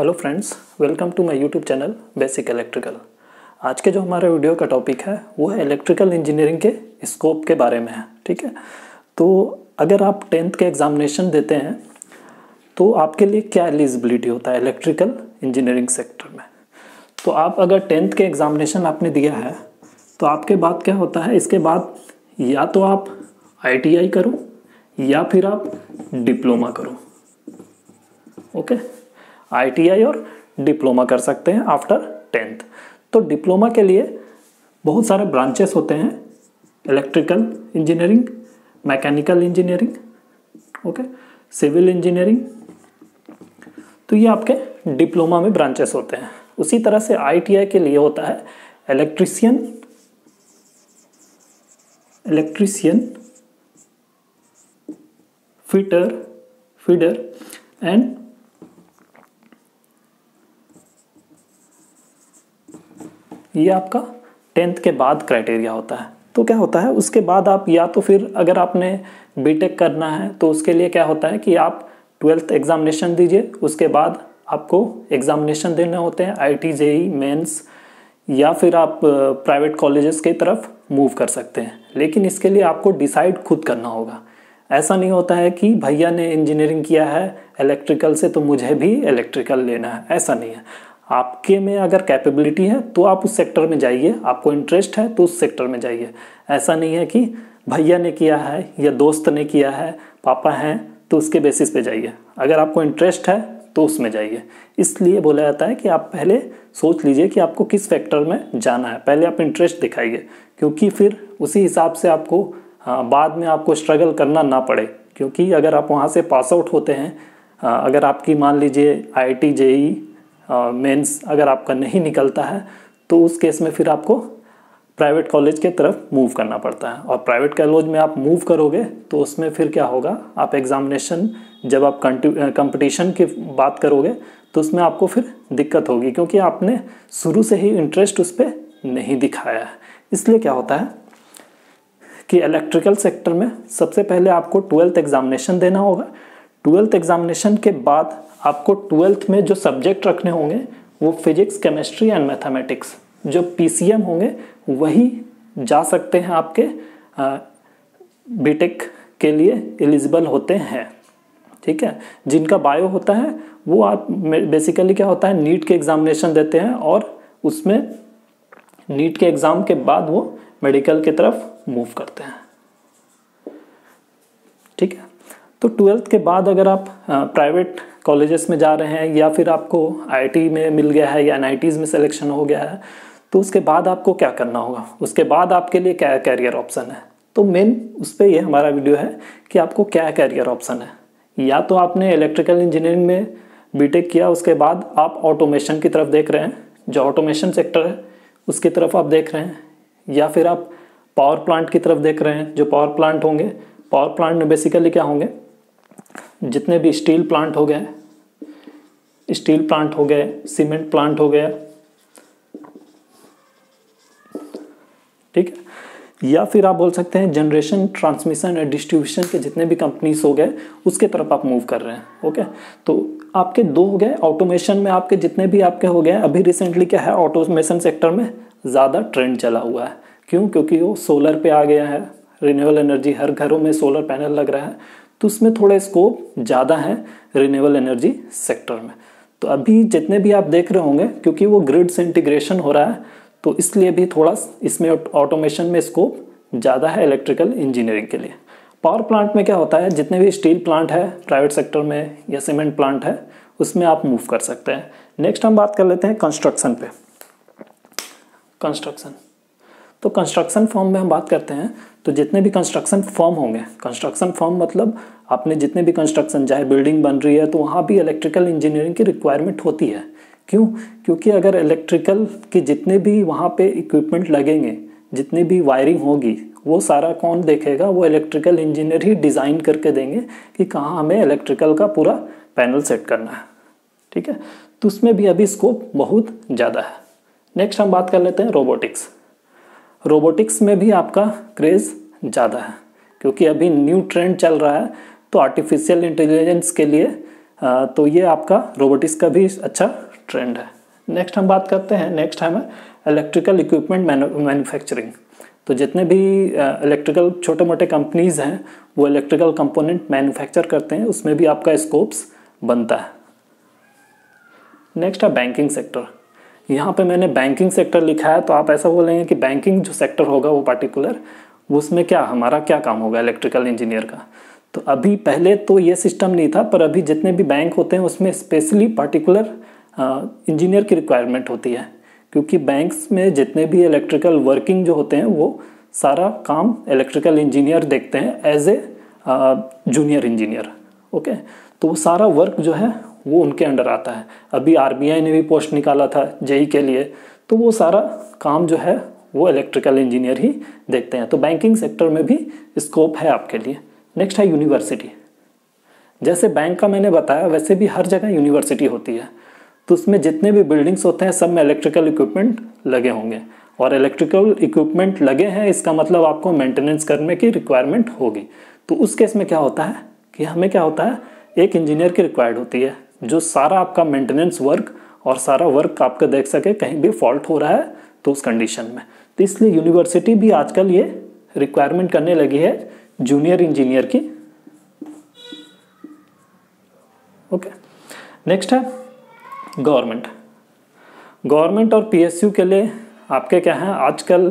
Hello friends, welcome to my YouTube channel basic electrical. आज के जो हमारे वीडियो का टॉपिक है वो है इलेक्ट्रिकल इंजीनियरिंग के स्कोप के बारे में है। ठीक है, तो अगर आप 10th के एग्जामिनेशन देते हैं तो आपके लिए क्या एलिजिबिलिटी होता है इलेक्ट्रिकल इंजीनियरिंग सेक्टर में। तो आप अगर 10th के एग्जामिनेशन आपने दिया है तो आपके बाद क्या होता है, इसके बाद या तो आप ITI करो या फिर आप डिप्लोमा करो। ओके, ITI और डिप्लोमा कर सकते हैं आफ्टर 10th। तो डिप्लोमा के लिए बहुत सारे ब्रांचेस होते हैं, electrical engineering, mechanical engineering, okay, civil engineering. तो ये आपके डिप्लोमा में ब्रांचेस होते हैं। उसी तरह से ITI के लिए होता है इलेक्ट्रीशियन, फीडर एंड ये आपका 10th के बाद क्राइटेरिया होता है। तो क्या होता है, उसके बाद आप या तो फिर अगर आपने बीटेक करना है तो उसके लिए क्या होता है कि आप 12th एग्जामिनेशन दीजिए, उसके बाद आपको एग्जामिनेशन देने होते हैं IIT JEE मेंस, या फिर आप प्राइवेट कॉलेजेस की तरफ मूव कर सकते हैं। लेकिन इसके लिए आपको डिसाइड खुद करना होगा। ऐसा नहीं होता है कि भैया ने इंजीनियरिंग किया है इलेक्ट्रिकल से तो मुझे भी इलेक्ट्रिकल लेना है, ऐसा नहीं है। आपके में अगर कैपेबिलिटी है तो आप उस सेक्टर में जाइए, आपको इंटरेस्ट है तो उस सेक्टर में जाइए। ऐसा नहीं है कि भैया ने किया है या दोस्त ने किया है, पापा हैं तो उसके बेसिस पे जाइए। अगर आपको इंटरेस्ट है तो उसमें जाइए। इसलिए बोला जाता है कि आप पहले सोच लीजिए कि आपको किस सेक्टर में जाना है, पहले आप इंटरेस्ट दिखाइए, क्योंकि फिर उसी हिसाब से आपको बाद में आपको स्ट्रगल करना ना पड़े। क्योंकि अगर आप वहाँ से पास आउट होते हैं, अगर आपकी मान लीजिए IIT JEE मेंस अगर आपका नहीं निकलता है तो उस केस में फिर आपको प्राइवेट कॉलेज के तरफ मूव करना पड़ता है। और प्राइवेट कॉलेज में आप मूव करोगे तो उसमें फिर क्या होगा, आप एग्जामिनेशन जब आप कंपटीशन की बात करोगे तो उसमें आपको फिर दिक्कत होगी, क्योंकि आपने शुरू से ही इंटरेस्ट उस पर नहीं दिखाया है। इसलिए क्या होता है कि इलेक्ट्रिकल सेक्टर में सबसे पहले आपको 12th एग्जामिनेशन देना होगा। 12th एग्जामिनेशन के बाद आपको 12th में जो सब्जेक्ट रखने होंगे वो फिजिक्स, केमिस्ट्री एंड मैथमेटिक्स, जो PCM होंगे वही जा सकते हैं आपके बीटेक के लिए एलिजिबल होते हैं। ठीक है, जिनका बायो होता है वो आप बेसिकली क्या होता है, नीट के एग्जामिनेशन देते हैं और उसमें नीट के एग्ज़ाम के बाद वो मेडिकल की तरफ मूव करते हैं। ठीक है, तो 12th के बाद अगर आप प्राइवेट कॉलेजेस में जा रहे हैं या फिर आपको IIT में मिल गया है या NITs में सिलेक्शन हो गया है तो उसके बाद आपको क्या करना होगा, उसके बाद आपके लिए क्या कैरियर ऑप्शन है। तो मेन उस पर ये हमारा वीडियो है कि आपको क्या कैरियर ऑप्शन है। या तो आपने इलेक्ट्रिकल इंजीनियरिंग में बीटेक किया, उसके बाद आप ऑटोमेशन की तरफ देख रहे हैं, जो ऑटोमेशन सेक्टर है उसकी तरफ आप देख रहे हैं, या फिर आप पावर प्लांट की तरफ देख रहे हैं, जो पावर प्लांट होंगे। पावर प्लांट में बेसिकली क्या होंगे, जितने भी स्टील प्लांट हो गए, सीमेंट प्लांट हो गया, ठीक है। या फिर आप बोल सकते हैं जनरेशन, ट्रांसमिशन और डिस्ट्रीब्यूशन के जितने भी कंपनीज हो गए उसके तरफ आप मूव कर रहे हैं। ओके, तो आपके दो हो गए। ऑटोमेशन में आपके जितने भी आपके हो गए, अभी रिसेंटली क्या है, ऑटोमेशन सेक्टर में ज़्यादा ट्रेंड चला हुआ है। क्यों? क्योंकि वो सोलर पे आ गया है, रिन्यूएबल एनर्जी, हर घरों में सोलर पैनल लग रहा है, तो उसमें थोड़ा स्कोप ज़्यादा है रिन्यूएबल एनर्जी सेक्टर में। तो अभी जितने भी आप देख रहे होंगे, क्योंकि वो ग्रिड से इंटीग्रेशन हो रहा है तो इसलिए भी थोड़ा इसमें ऑटोमेशन में स्कोप ज़्यादा है इलेक्ट्रिकल इंजीनियरिंग के लिए। पावर प्लांट में क्या होता है, जितने भी स्टील प्लांट है प्राइवेट सेक्टर में या सीमेंट प्लांट है उसमें आप मूव कर सकते हैं। नेक्स्ट हम बात कर लेते हैं कंस्ट्रक्शन पे। तो कंस्ट्रक्शन फर्म में हम बात करते हैं तो जितने भी कंस्ट्रक्शन फर्म होंगे, कंस्ट्रक्शन फर्म मतलब आपने जितने भी कंस्ट्रक्शन, चाहे बिल्डिंग बन रही है तो वहाँ भी इलेक्ट्रिकल इंजीनियरिंग की रिक्वायरमेंट होती है। क्यों? क्योंकि अगर इलेक्ट्रिकल के जितने भी वहाँ पे इक्विपमेंट लगेंगे, जितनी भी वायरिंग होगी, वो सारा कौन देखेगा, वो इलेक्ट्रिकल इंजीनियर ही डिज़ाइन करके देंगे कि कहाँ हमें इलेक्ट्रिकल का पूरा पैनल सेट करना है। ठीक है, तो उसमें भी अभी स्कोप बहुत ज़्यादा है। नेक्स्ट हम बात कर लेते हैं रोबोटिक्स में भी आपका क्रेज़ ज़्यादा है, क्योंकि अभी न्यू ट्रेंड चल रहा है। तो आर्टिफिशियल इंटेलिजेंस के लिए तो ये आपका रोबोटिक्स का भी अच्छा ट्रेंड है। नेक्स्ट हम बात करते हैं, नेक्स्ट है इलेक्ट्रिकल इक्विपमेंट मैन्युफैक्चरिंग। तो जितने भी इलेक्ट्रिकल छोटे मोटे कंपनीज़ हैं वो इलेक्ट्रिकल कंपोनेंट मैन्युफैक्चर करते हैं, उसमें भी आपका स्कोप्स बनता है। नेक्स्ट है बैंकिंग सेक्टर। यहाँ पे मैंने बैंकिंग सेक्टर लिखा है, तो आप ऐसा बोलेंगे कि बैंकिंग जो सेक्टर होगा वो पार्टिकुलर, उसमें क्या हमारा क्या काम होगा इलेक्ट्रिकल इंजीनियर का। तो अभी पहले तो ये सिस्टम नहीं था, पर अभी जितने भी बैंक होते हैं उसमें स्पेशली पार्टिकुलर इंजीनियर की रिक्वायरमेंट होती है, क्योंकि बैंक्स में जितने भी इलेक्ट्रिकल वर्किंग जो होते हैं वो सारा काम इलेक्ट्रिकल इंजीनियर देखते हैं as a junior engineer. Okay, तो वो सारा वर्क जो है वो उनके अंडर आता है। अभी आरबीआई ने भी पोस्ट निकाला था जेई के लिए, तो वो सारा काम जो है वो इलेक्ट्रिकल इंजीनियर ही देखते हैं। तो बैंकिंग सेक्टर में भी स्कोप है आपके लिए। नेक्स्ट है यूनिवर्सिटी। जैसे बैंक का मैंने बताया वैसे भी हर जगह यूनिवर्सिटी होती है, तो उसमें जितने भी बिल्डिंग्स होते हैं सब में इलेक्ट्रिकल इक्विपमेंट लगे होंगे, और इलेक्ट्रिकल इक्विपमेंट लगे हैं इसका मतलब आपको मेंटेनेंस करने की रिक्वायरमेंट होगी। तो उस केस में क्या होता है कि हमें क्या होता है, एक इंजीनियर की रिक्वायर्ड होती है जो सारा आपका मेंटेनेंस वर्क और सारा वर्क आपका देख सके, कहीं भी फॉल्ट हो रहा है तो उस कंडीशन में। तो इसलिए यूनिवर्सिटी भी आजकल ये रिक्वायरमेंट करने लगी है जूनियर इंजीनियर की। ओके, नेक्स्ट है गवर्नमेंट और पीएसयू के लिए आपके क्या है, आजकल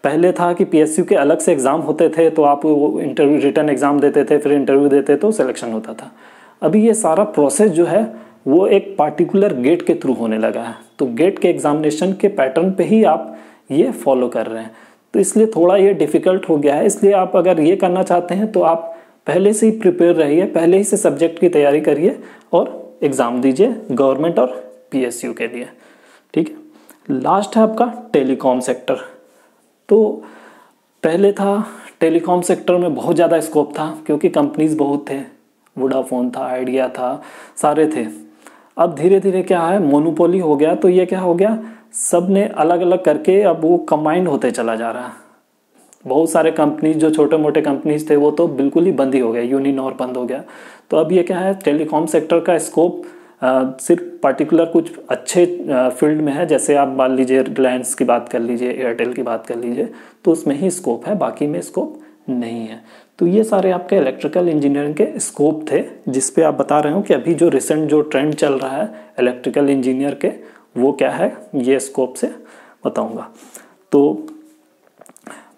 पहले था कि पीएसयू के अलग से एग्ज़ाम होते थे, तो आप वो इंटरव्यू रिटर्न एग्ज़ाम देते थे, फिर इंटरव्यू देते तो सिलेक्शन होता था। अभी ये सारा प्रोसेस जो है वो एक पार्टिकुलर गेट के थ्रू होने लगा है, तो गेट के एग्जामिनेशन के पैटर्न पे ही आप ये फॉलो कर रहे हैं। तो इसलिए थोड़ा ये डिफ़िकल्ट हो गया है। इसलिए आप अगर ये करना चाहते हैं तो आप पहले से ही प्रिपेयर रहिए, पहले ही से सब्जेक्ट की तैयारी करिए और एग्ज़ाम दीजिए गवर्नमेंट और पीएसयू के लिए। ठीक है, लास्ट है आपका टेलीकॉम सेक्टर। तो पहले था टेलीकॉम सेक्टर में बहुत ज़्यादा स्कोप था, क्योंकि कंपनीज बहुत थे, वोडाफोन था, आइडिया था, सारे थे। अब धीरे धीरे क्या है, मोनोपोली हो गया, तो ये क्या हो गया, सब ने अलग अलग करके अब वो कंबाइंड होते चला जा रहा है। बहुत सारे कंपनीज जो छोटे मोटे कंपनीज थे वो तो बिल्कुल ही बंद ही हो गए, यूनिनॉर बंद हो गया। तो अब ये क्या है, टेलीकॉम सेक्टर का स्कोप सिर्फ पार्टिकुलर कुछ अच्छे फील्ड में है, जैसे आप मान लीजिए रिलायंस की बात कर लीजिए, एयरटेल की बात कर लीजिए, तो उसमें ही स्कोप है, बाकी में स्कोप नहीं है। तो ये सारे आपके इलेक्ट्रिकल इंजीनियरिंग के स्कोप थे, जिस पे आप बता रहे हो कि अभी जो रिसेंट जो ट्रेंड चल रहा है इलेक्ट्रिकल इंजीनियर के, वो क्या है, ये स्कोप से बताऊंगा। तो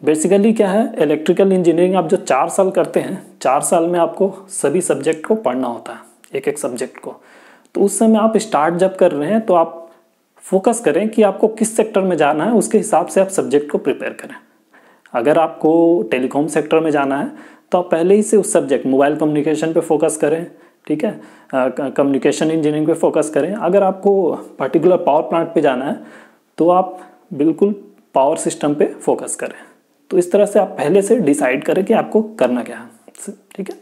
बेसिकली क्या है, इलेक्ट्रिकल इंजीनियरिंग आप जो 4 साल करते हैं, 4 साल में आपको सभी सब्जेक्ट को पढ़ना होता है, एक एक सब्जेक्ट को। तो उस समय आप स्टार्ट जब कर रहे हैं तो आप फोकस करें कि आपको किस सेक्टर में जाना है, उसके हिसाब से आप सब्जेक्ट को प्रिपेयर करें। अगर आपको टेलीकॉम सेक्टर में जाना है तो आप पहले ही से उस सब्जेक्ट मोबाइल कम्युनिकेशन पे फोकस करें, ठीक है, कम्युनिकेशन इंजीनियरिंग पे फोकस करें। अगर आपको पर्टिकुलर पावर प्लांट पे जाना है तो आप बिल्कुल पावर सिस्टम पे फोकस करें। तो इस तरह से आप पहले से डिसाइड करें कि आपको करना क्या है, ठीक है।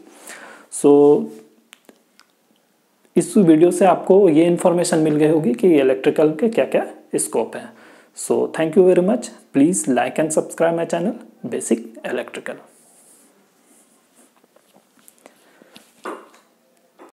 सो इस वीडियो से आपको ये इन्फॉर्मेशन मिल गई होगी कि इलेक्ट्रिकल के क्या क्या स्कोप है। So thank you very much. Please like and subscribe my channel basic electrical.